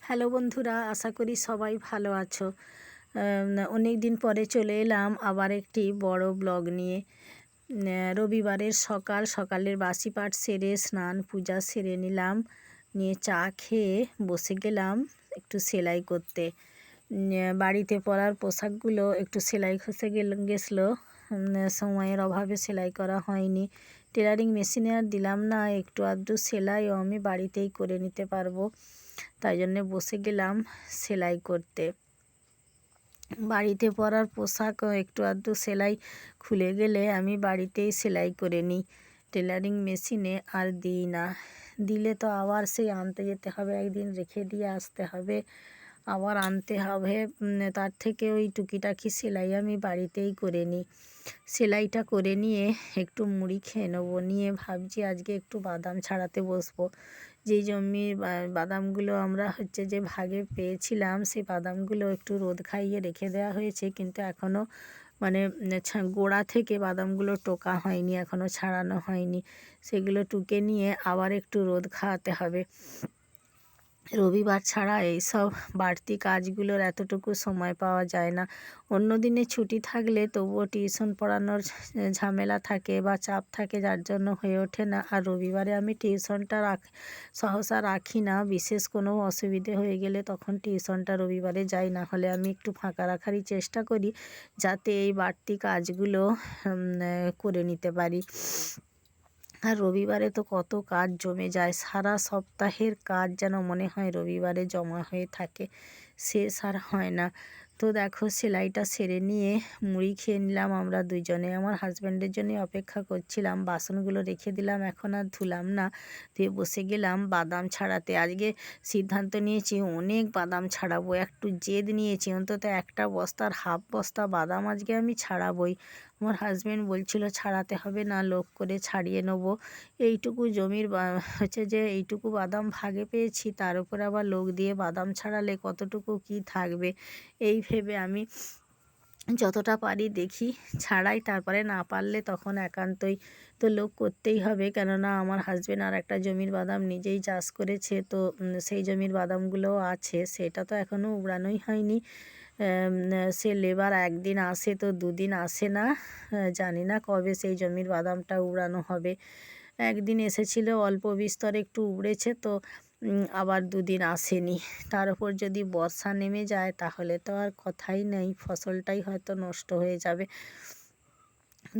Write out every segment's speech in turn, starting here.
Hello বন্ধুরা, আশা করি সবাই ভালো আছো। অনেক দিন পরে চলে এলাম আবার একটি বড় ব্লগ নিয়ে। রবিবারের সকালের বাসি পাঠ সেরে স্নান পূজা সেরে নিলাম, নিয়ে চা খেয়ে বসে গেলাম একটু সেলাই করতে। বাড়িতে পরার পোশাকগুলো একটু সেলাই খসে গেছিলো, সময়ের অভাবে সেলাই করা হয়নি। টেলারিং মেশিনে আর দিলাম না, একটু আধটু সেলাইও আমি বাড়িতেই করে নিতে পারবো, তাই জন্যে বসে গেলাম সেলাই করতে। বাড়িতে পরার পোশাক একটু আধটু সেলাই খুলে গেলে আমি বাড়িতেই সেলাই করে নিই, টেলারিং মেশিনে আর দিই না। দিলে তো আবার সেই আনতে যেতে হবে, একদিন রেখে দিয়ে আসতে হবে, আবার আনতে হবে। তার থেকে ওই টুকিটাকি সেলাই আমি বাড়িতেই করে নিই। সেলাইটা করে নিয়ে একটু মুড়ি খেয়ে নেবো, নিয়ে ভাবছি আজকে একটু বাদাম ছাড়াতে বসবো। যেই জমির বাদামগুলো আমরা যে ভাগে পেয়েছিলাম, সেই বাদামগুলো একটু রোদ খাইয়ে রেখে দেওয়া হয়েছে, কিন্তু এখনও মানে গোড়া থেকে বাদামগুলো টোকা হয়নি, এখনও ছাড়ানো হয়নি। সেগুলো টুকে নিয়ে আবার একটু রোদ খাওয়াতে হবে। রবিবার ছাড়া এইসব বাড়তি কাজগুলোর এতটুকু সময় পাওয়া যায় না। অন্য দিনে ছুটি থাকলে তবুও টিউশন পড়ানোর ঝামেলা থাকে বা চাপ থাকে, যার জন্য হয়ে ওঠে না। আর রবিবারে আমি টিউশনটা সহসা রাখি না, বিশেষ কোনো অসুবিধে হয়ে গেলে তখন টিউশনটা রবিবারে যাই, না হলে আমি একটু ফাঁকা রাখারই চেষ্টা করি, যাতে এই বাড়তি কাজগুলো করে নিতে পারি। আর রবিবারে তো কত কাজ জমে যায়, সারা সপ্তাহের কাজ যেন মনে হয় রবিবারে জমা হয়ে থাকে, শেষ আর হয় না। তো দেখো, সেলাইটা সেরে নিয়ে মুড়ি খেয়ে নিলাম আমরা দুজনে। আমার হাজব্যান্ডের জন্য অপেক্ষা করছিলাম, বাসনগুলো রেখে দিলাম, এখন আর ধুলাম না, ধুয়ে বসে গেলাম বাদাম ছাড়াতে। আজকে সিদ্ধান্ত নিয়েছি অনেক বাদাম ছাড়াবো, একটু জেদ নিয়েছি, অন্তত একটা বস্তার হাফ বস্তা বাদাম আজকে আমি ছাড়াবই। আমার হাজব্যান্ড বলছিল ছাড়াতে হবে না, লোক করে ছাড়িয়ে নেবো, এইটুকু জমির যে এইটুকু বাদাম ভাগে পেয়েছি, তার উপর আবার লোক দিয়ে বাদাম ছাড়ালে কতটুকু কি থাকবে, এই ভেবে আমি যতটা পারি দেখি ছাড়াই, তারপরে না পারলে তখন একান্তই তো লোক করতেই হবে। কেননা আমার হাজব্যান্ড আর একটা জমির বাদাম নিজেই চাষ করেছে, তো সেই জমির বাদামগুলোও আছে, সেটা তো এখনও উড়ানোই হয়নি। সে লেবার একদিন আসে তো দুদিন আসে না, জানি না কবে সেই জমির বাদামটা উড়ানো হবে। একদিন এসেছিল অল্প বিস্তর একটু উড়েছে, তো আবার দুদিন আসেনি। তার উপর যদি বর্ষা নেমে যায় তাহলে তো আর কথাই নেই, ফসলটাই হয়তো নষ্ট হয়ে যাবে।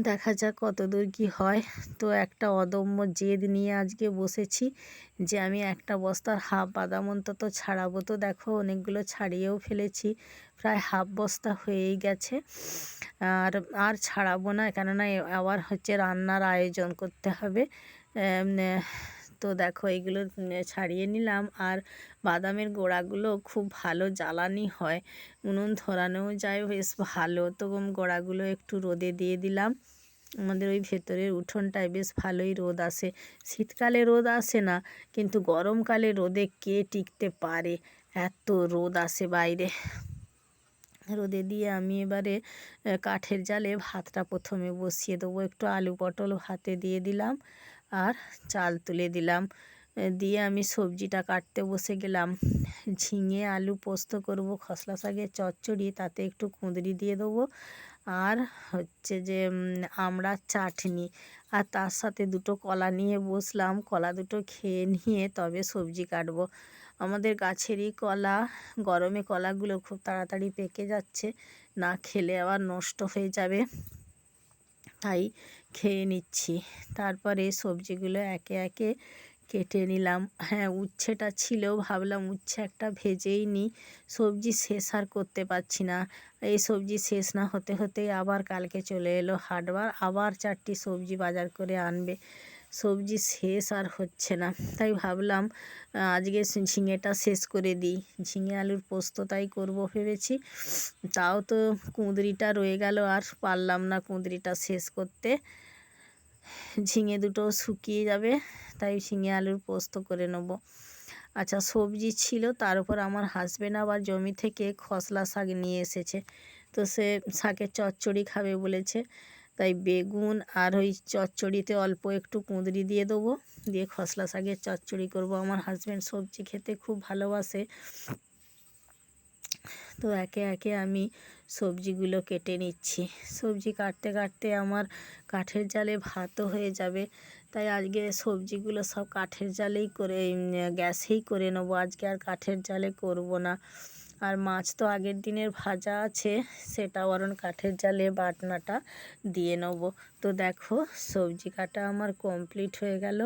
দেখা যাক কতদূর কি হয়। তো একটা অদম্য জেদ নিয়ে আজকে বসেছি যে আমি একটা বস্তার হাফ বাদাম অন্তত ছাড়াবো। তো দেখো, অনেকগুলো ছাড়িয়েও ফেলেছি, প্রায় হাফ বস্তা হয়েই গেছে। আর ছাড়াবো না, কেননা আবার রান্নার আয়োজন করতে হবে। তো দেখো, এইগুলো ছাড়িয়ে নিলাম। আর বাদামের গোড়াগুলো খুব ভালো জ্বালানি হয়, উনুন ধরানোও যায় বেশ ভালো। তো গোড়াগুলো একটু রোদে দিয়ে দিলাম। আমাদের ওই ভেতরের উঠোনটায় বেশ ভালোই রোদ আসে, শীতকালে রোদ আসে না, কিন্তু গরমকালে রোদে কে টিকতে পারে, এত রোদ আসে বাইরে। রোদে দিয়ে আমি এবারে কাঠের জালে ভাতটা প্রথমে বসিয়ে দেবো, একটু আলু পটল ভাতে দিয়ে দিলাম আর চাল তুলে দিলাম, দিয়ে আমি সবজিটা কাটতে বসে গেলাম। ঝিঙে আলু পোস্ত করব, খসলা শাকের চচ্চড়ি, তাতে একটু কুঁদরি দিয়ে দেবো, আর আমড়ার চাটনি, আর তার সাথে দুটো কলা নিয়ে বসলাম, কলা দুটো খেয়ে নিয়ে তবে সবজি কাটবো। আমাদের গাছেরই কলা, গরমে কলাগুলো খুব তাড়াতাড়ি পেকে যাচ্ছে, না খেলে আবার নষ্ট হয়ে যাবে, তাই খেয়ে নিচ্ছি। তারপরে সবজিগুলো একে একে কেটে নিলাম। হ্যাঁ, উচ্ছেটা ছিল, ভাবলাম উচ্ছে একটা ভেজেই নিই, সবজি শেষ আর করতে পারছি না। এই সবজি শেষ না হতে হতেই আবার কালকে চলে এলো হাটবার, আবার 4টি সবজি বাজার করে আনবে, সবজি শেষ আর হচ্ছে না। তাই ভাবলাম আজকে ঝিঙেটা শেষ করে দিই, ঝিঙে আলুর পোস্ত তাই করবো ভেবেছি। তাও তো কুঁদরিটা রয়ে গেল, আর পারলাম না কুঁদরিটা শেষ করতে। ঝিঙে দুটো শুকিয়ে যাবে, তাই ঝিঙে আলুর পোস্ত করে নেব। আচ্ছা, সবজি ছিল, তার উপর আমার হাজবেন্ড আবার জমি থেকে খসলা শাক নিয়ে এসেছে, তো সে শাকের চচ্চড়ি খাবে বলেছে। তাই বেগুন আর ওই চচ্চড়িতে অল্প একটু কুঁদরি দিয়ে দেবো, দিয়ে খসলা শাকের চচ্চড়ি করব। আমার হাজব্যান্ড সবজি খেতে খুব ভালোবাসে। তো একে একে আমি সবজিগুলো কেটে নিচ্ছি। সবজি কাটতে কাটতে আমার কাঠের জালে ভাতও হয়ে যাবে, তাই আজকে সবজিগুলো সব কাঠের জালেই করে গ্যাসেই করে নেবো, আজকে আর কাঠের জালে করব না। আর মাছ তো আগের দিনের ভাজা আছে, সেটা বরং কাঠের জালে বাটনাটা দিয়ে নেবো। তো দেখো সবজি কাটা আমার কমপ্লিট হয়ে গেল।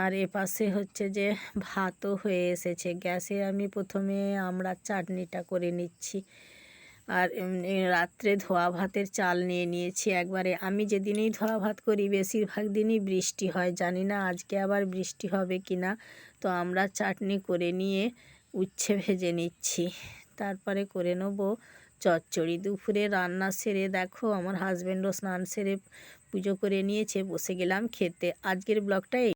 আর এপাশে হচ্ছে যে ভাতও হয়ে এসেছে। গ্যাসে আমি প্রথমে আমড়ার চাটনিটা করে নিচ্ছি। আর রাত্রে ধোয়া ভাতের চাল নিয়ে নিয়েছি একবারে। আমি যেদিনই ধোয়া ভাত করি বেশিরভাগ দিনই বৃষ্টি হয়, জানি না আজকে আবার বৃষ্টি হবে কি না। তো আমড়ার চাটনি করে নিয়ে উচ্ছে ভেজে নিচ্ছি, তারপরে করে নেব চচ্চড়ি। দুপুরে রান্না সেরে দেখো আমার হাজব্যান্ডও স্নান সেরে পুজো করে নিয়েছে, বসে গেলাম খেতে। আজকের ব্লগটা